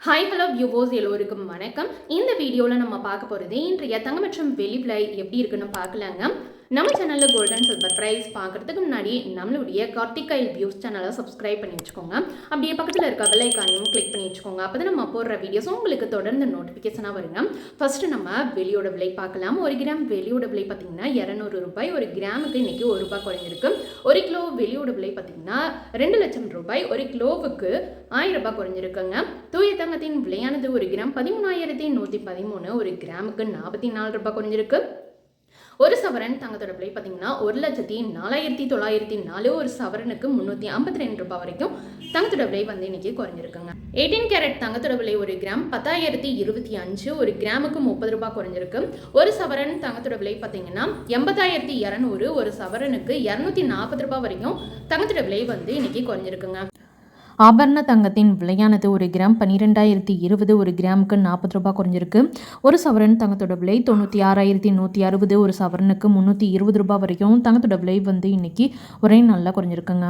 Hi hello viewers எல்லோருக்கும் வணக்கம். இந்த வீடியோவில் நம்ம பார்க்க போகிறது இன்றைய தங்கம் மற்றும் வெள்ளி விலை எப்படி இருக்குன்னு பார்க்கலாங்க. நம்ம சேனலில் கோல்டன் சில்வர் ப்ரைஸ் பார்க்குறதுக்கு முன்னாடி நம்மளுடைய கார்த்திகைல் வியூஸ் சேனலை சப்ஸ்கிரைப் பண்ணி வச்சுக்கோங்க. அப்படியே பக்கத்தில் இருக்க பெல் ஐக்கானையும் கிளிக் பண்ணி வச்சுக்கோங்க. அப்போ தான் நம்ம போடுற வீடியோஸ் உங்களுக்கு தொடர்ந்து நோட்டிஃபிகேஷனாக வருங்க. ஃபர்ஸ்ட் நம்ம வெளியோட விலை பார்க்கலாம். 1 கிராம் வெளியோட விலை பார்த்தீங்கன்னா 200 ரூபாய். 1 கிராமுக்கு இன்னைக்கு 1 ரூபாய் குறைஞ்சிருக்கு. 1 கிலோ வெளியோட விலை பார்த்தீங்கன்னா 2 லட்சம் ரூபாய். 1 கிலோவுக்கு 1000 ரூபாய் குறைஞ்சிருக்குங்க. தூய தங்கத்தின் விலையானது 1 கிராம் 13,113. 1 கிராமுக்கு 44 ரூபாய் குறைஞ்சிருக்கு. ஒரு சவரன் தங்கத்தோட விலை பார்த்தீங்கன்னா 1,04,904. ஒரு சவரனுக்கு 352 ரூபாய் வரைக்கும் தங்கத்தோட விலை இன்னைக்கு குறைஞ்சிருக்குங்க. 18 கேரட் தங்கத்தோட விலை 1 கிராம் 10,025. 1 கிராமுக்கு 30 ரூபாய் குறைஞ்சிருக்கு. ஒரு சவரன் தங்கத்தோட விலை பார்த்தீங்கன்னா 80,200. ஒரு சவரனுக்கு 240 ரூபாய் வரைக்கும் தங்கத்தோட விலை இன்னைக்கு குறைஞ்சிருக்குங்க. ஆபரண தங்கத்தின் விலையானது 1 கிராம் 12,020. 1 கிராமுக்கு 40 ரூபாய் குறைஞ்சிருக்கு. ஒரு சவரன் தங்கத்தோட விலை 96,160. ஒரு சவரனுக்கு 320 ரூபாய் வரைக்கும் தங்கத்தோட விலை இன்னைக்கு ஒரே நாளில் குறைஞ்சிருக்குங்க.